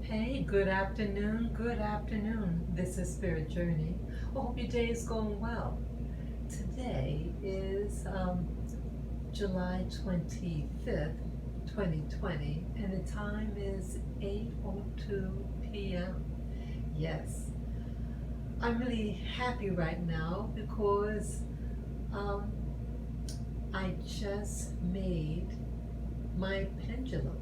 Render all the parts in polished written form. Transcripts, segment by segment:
Hey, good afternoon, good afternoon. This is Spirit Journey. I hope your day is going well. Today is July 25th, 2020, and the time is 8:02 p.m. Yes, I'm really happy right now because um, I just made my pendulum.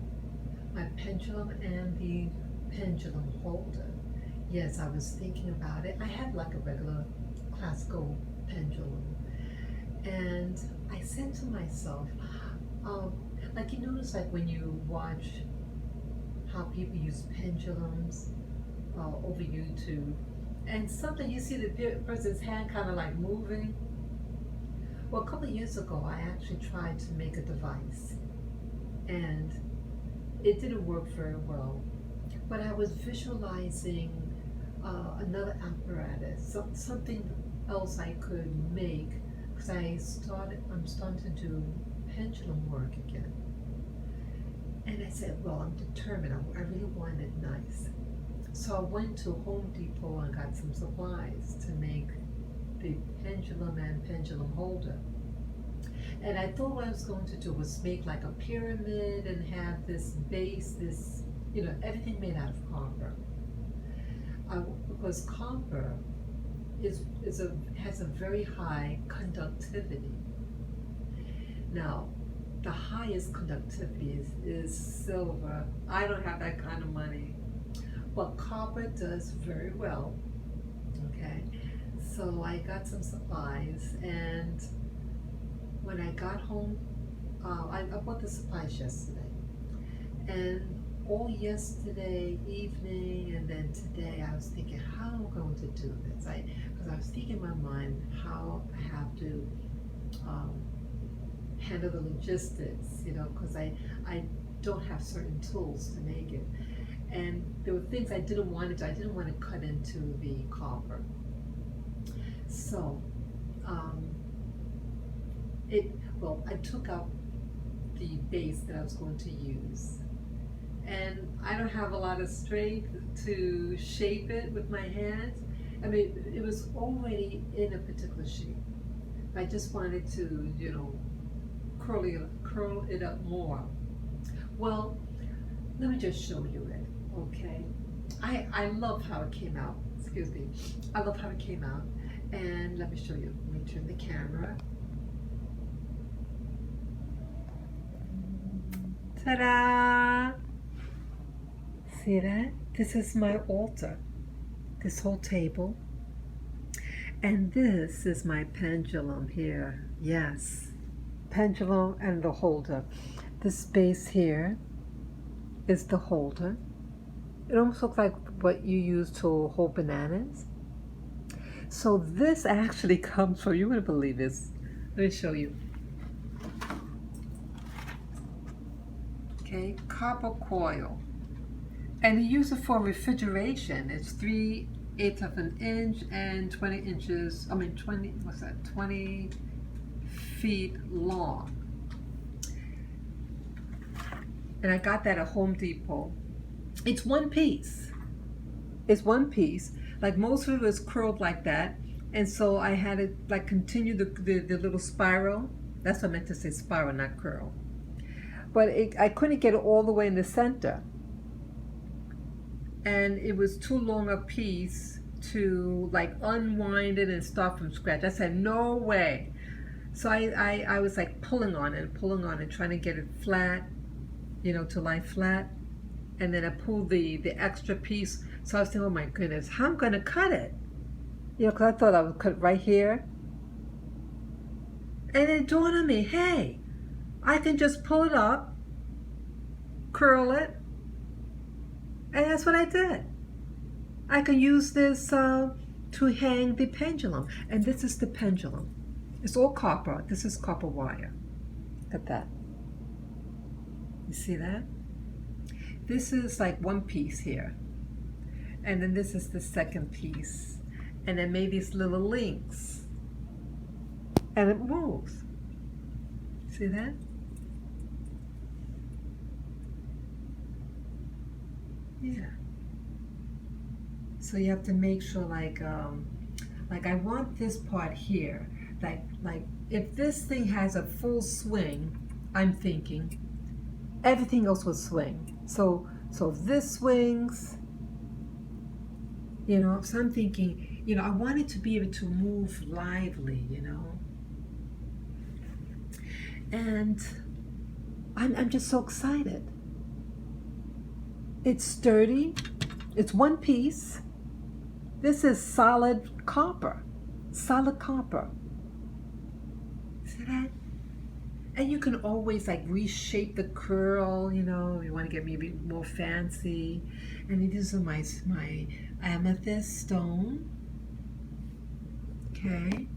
My pendulum and the pendulum holder. Yes, I was thinking about it. I had like a regular classical pendulum, and I said to myself, um, like you notice, like when you watch how people use pendulums over YouTube, and something you see the person's hand kind of like moving. Well, a couple of years ago, I actually tried to make a device, and it didn't work very well. But I was visualizing another apparatus, something else I could make, because I'm starting to do pendulum work again. And I said, well, I'm determined. I really want it nice. So I went to Home Depot and got some supplies to make the pendulum and pendulum holder. And I thought what I was going to do was make like a pyramid and have this base, everything made out of copper. Because copper has a very high conductivity. Now, the highest conductivity is silver. I don't have that kind of money, but copper does very well. Okay, so I got some supplies, and when I got home, I bought the supplies yesterday, and all yesterday evening and then today I was thinking how I'm going to do this. Because I was thinking in my mind how I have to um, handle the logistics, because I don't have certain tools to make it. And there were things I didn't want to do. I didn't want to cut into the copper. So um, I took out the base that I was going to use, and I don't have a lot of strength to shape it with my hands. I mean, it was already in a particular shape. I just wanted to, curl it up more. Well, let me just show you it, okay? I love how it came out. Excuse me. I love how it came out. And let me show you. Let me turn the camera. Ta-da! See that? This is my altar, this whole table. And this is my pendulum here. Yes, pendulum and the holder. This base here is the holder. It almost looks like what you use to hold bananas. So this actually comes from, you wouldn't believe this. Let me show you. Okay, copper coil. And you use it for refrigeration. It's 3/8 of an inch and 20 inches, 20 feet long. And I got that at Home Depot. It's one piece. It's one piece. Like most of it was curled like that. And so I had to like continue the little spiral. That's what I meant to say, spiral, not curl. But I couldn't get it all the way in the center. And it was too long a piece to like unwind it and start from scratch. I said, no way. So I was like pulling on it, trying to get it flat, to lie flat. And then I pulled the extra piece. So I was thinking, oh my goodness, how am I going to cut it? Because I thought I would cut it right here. And it dawned on me, hey, I can just pull it up, curl it, and that's what I did. I can use this to hang the pendulum. And this is the pendulum. It's all copper. This is copper wire. Look at that. You see that? This is like one piece here. And then this is the second piece. And then made these little links. And it moves. See that? Yeah. So you have to make sure, like I want this part here, like if this thing has a full swing, I'm thinking everything else will swing. So if this swings, so I'm thinking, I want it to be able to move lively, and I'm just so excited. It's sturdy. It's one piece. This is solid copper. Solid copper. See that? And you can always like reshape the curl, you want to get maybe more fancy. And these are my amethyst stone. Okay.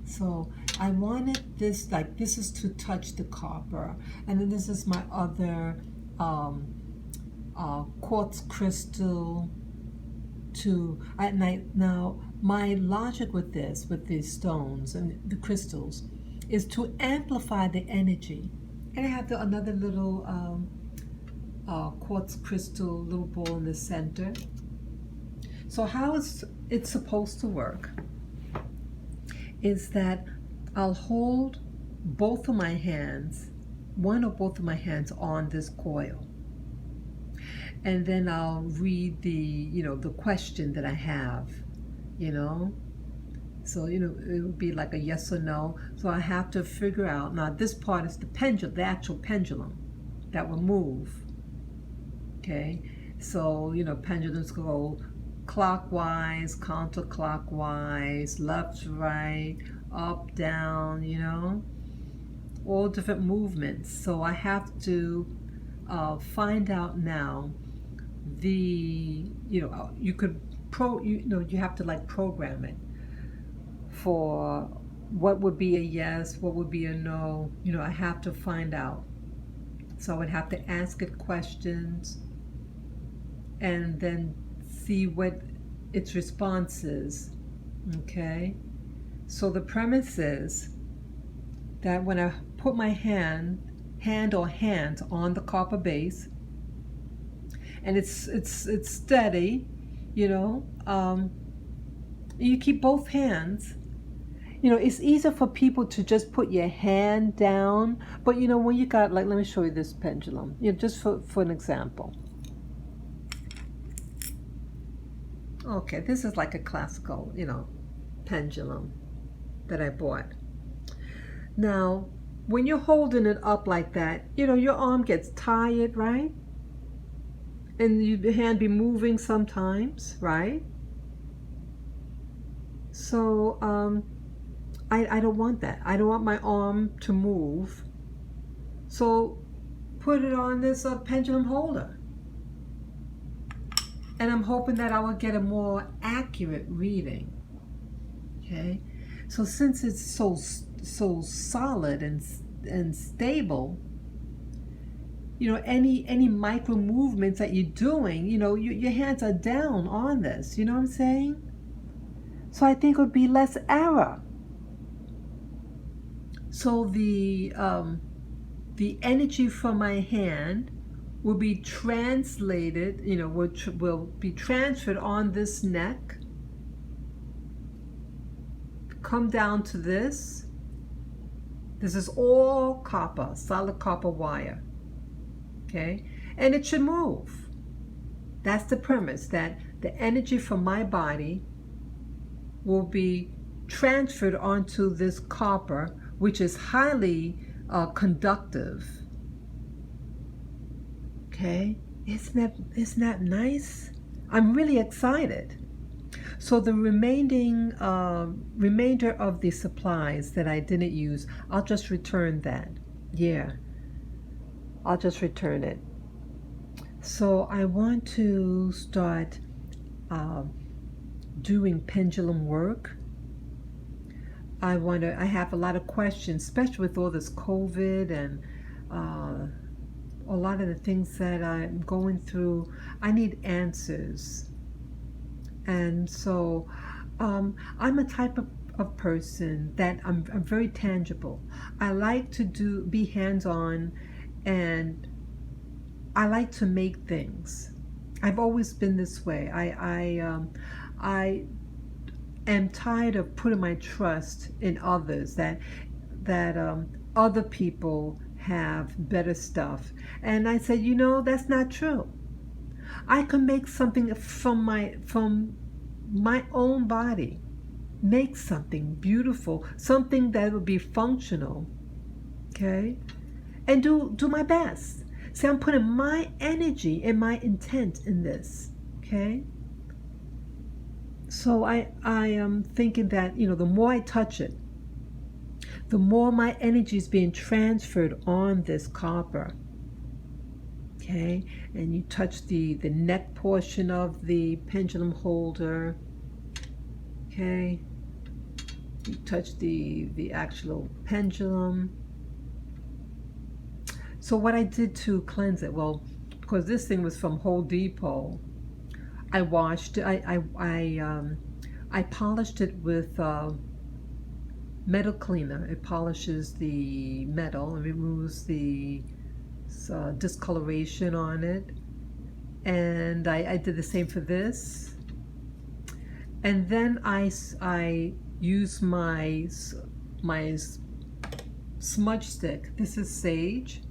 So I wanted this, like this is to touch the copper. And then this is my other quartz crystal at night. Now my logic with these stones and the crystals is to amplify the energy. And I have another little quartz crystal little ball in the center. So how it's supposed to work is that I'll hold both of my hands, one or both of my hands on this coil. And then I'll read the question that I have, So, it would be like a yes or no. So I have to figure out, now this part is the pendulum, the actual pendulum that will move. Okay, so, pendulums go clockwise, counterclockwise, left, right, up, down, all different movements. So I have to find out now you have to like program it for what would be a yes, what would be a no. I have to find out. So I would have to ask it questions and then see what its response is. Okay? So the premise is that when I put my hand or hands on the copper base, and it's steady, you keep both hands. It's easier for people to just put your hand down, but when you got, like, let me show you this pendulum, just for an example. Okay, this is like a classical, pendulum that I bought. Now, when you're holding it up like that, your arm gets tired, right? And your hand be moving sometimes, right? So, I don't want that. I don't want my arm to move. So, put it on this pendulum holder. And I'm hoping that I will get a more accurate reading. Okay? So since it's so solid and stable, any micro movements that you're doing, your hands are down on this. You know what I'm saying? So I think it would be less error. So the energy from my hand will be translated, which will be transferred on this neck, come down to this. This is all copper, solid copper wire. Okay? And it should move. That's the premise, that the energy from my body will be transferred onto this copper, which is highly conductive. Okay, isn't that nice? I'm really excited. So the remainder of the supplies that I didn't use, I'll just return that. Yeah, I'll just return it. So I want to start doing pendulum work. I have a lot of questions, especially with all this COVID and a lot of the things that I'm going through. I need answers. And so I'm a type of person that I'm very tangible. I like to be hands-on, and I like to make things. I've always been this way. I am tired of putting my trust in others, that other people have better stuff. And I said, that's not true. I can make something from my own body. Make something beautiful, something that will be functional, okay? And do my best. See, I'm putting my energy and my intent in this, okay? So I am thinking that, the more I touch it, the more my energy is being transferred on this copper. Okay, and you touch the neck portion of the pendulum holder. Okay, you touch the actual pendulum. So what I did to cleanse it, well, because this thing was from Home Depot, I washed it. I polished it with metal cleaner. It polishes the metal and removes the discoloration on it. And I did the same for this. And then I use my smudge stick. This is sage.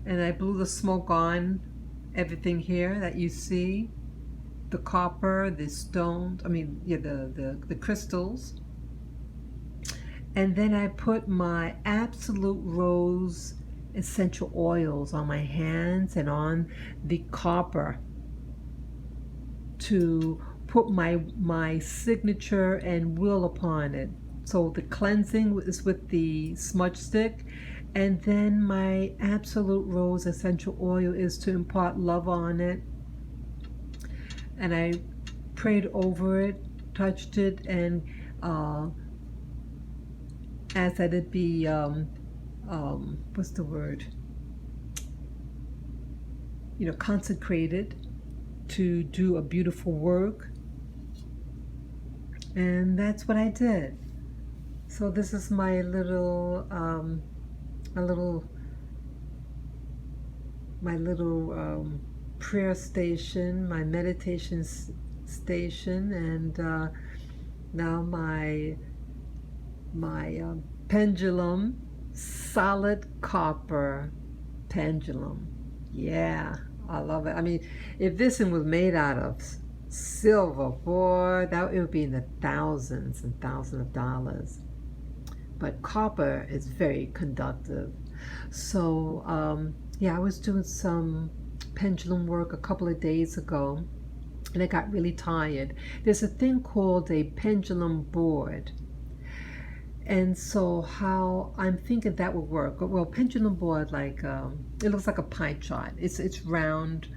And I blew the smoke on everything here that you see. The copper, the stones, the crystals. And then I put my Absolute Rose essential oils on my hands and on the copper to put my signature and will upon it. So the cleansing is with the smudge stick, and then my Absolute Rose essential oil is to impart love on it. And I prayed over it, touched it, and asked that it be what's the word? Consecrated to do a beautiful work. And that's what I did. So this is my little prayer station, my meditation station, and now my pendulum, solid copper pendulum. Yeah, I love it. I mean, if this one was made out of silver, boy, it would be in the thousands and thousands of dollars. But copper is very conductive. So I was doing some pendulum work a couple of days ago, and I got really tired. There's a thing called a pendulum board. And so how I'm thinking that would work. Well, pendulum board, it looks like a pie chart. It's round,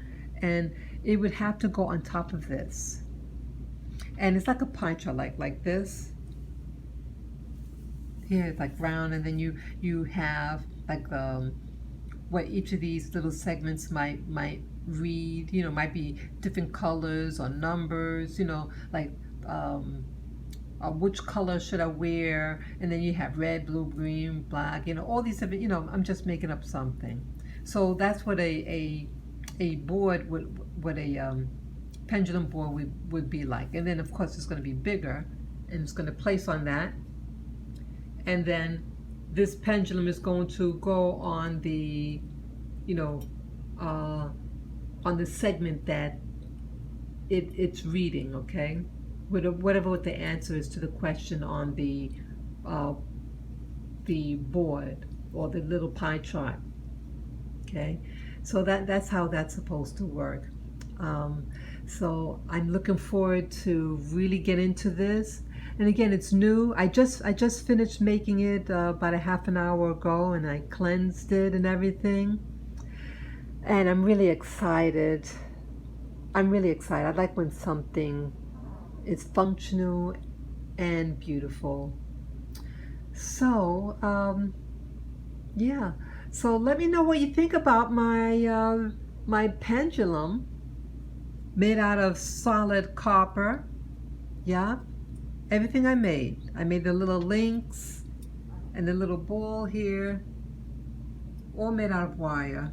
and it would have to go on top of this. And it's like a pie chart, like this. Here it's like round, and then you have like what each of these little segments might read. Might be different colors or numbers. Which color should I wear? And then you have red, blue, green, black. All these different. I'm just making up something. So that's what a board what a pendulum board would be like. And then of course it's going to be bigger, and it's going to place on that. And then this pendulum is going to go on the, on the segment that it's reading, okay? Whatever the answer is to the question on the board or the little pie chart, okay? So that's how that's supposed to work. So I'm looking forward to really get into this. And again, it's new. I just finished making it about a half an hour ago, and I cleansed it and everything. And I'm really excited. I like when something is functional and beautiful. So, yeah. So let me know what you think about my pendulum made out of solid copper. Yeah. Everything I made the little links and the little ball here, all made out of wire.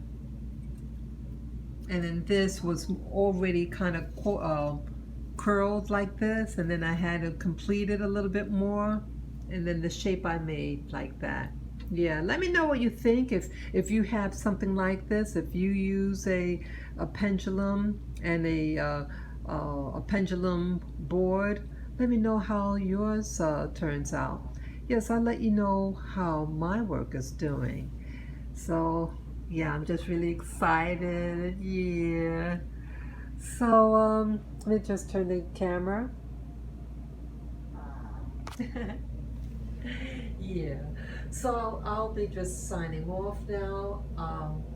and then this was already kind of curled like this, and then I had to complete it a little bit more, and then the shape I made like that. Yeah, let me know what you think. If you have something like this, if you use a pendulum and a pendulum board, let me know how yours turns out. Yes, I'll let you know how my work is doing. So yeah, I'm just really excited. Yeah. So let me just turn the camera. Yeah. So I'll be just signing off now.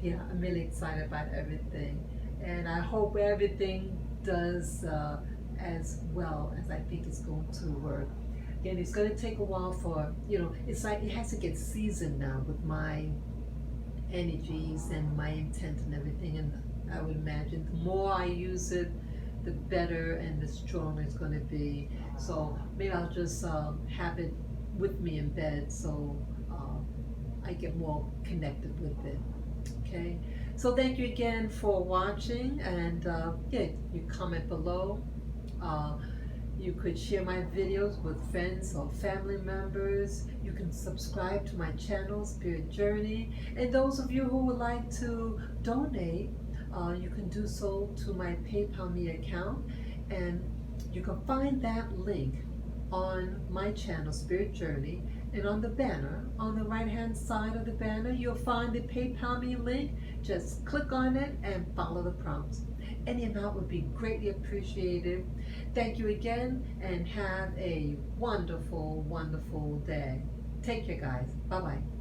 Yeah, I'm really excited about everything, and I hope everything does as well as I think it's going to work. Again, it's going to take a while for, it's like it has to get seasoned now with my energies and my intent and everything. And I would imagine the more I use it, the better and the stronger it's going to be. So maybe I'll just have it with me in bed, so I get more connected with it. Okay. So thank you again for watching, and yeah, you comment below. Uh, you could share my videos with friends or family members. You can subscribe to my channel, Spirit Journey. And those of you who would like to donate, you can do so to my PayPal me account. And you can find that link on my channel, Spirit Journey. And on the banner, on the right-hand side of the banner, you'll find the PayPal me link. Just click on it and follow the prompts. Any amount would be greatly appreciated. Thank you again, and have a wonderful, wonderful day. Take care, guys. Bye-bye.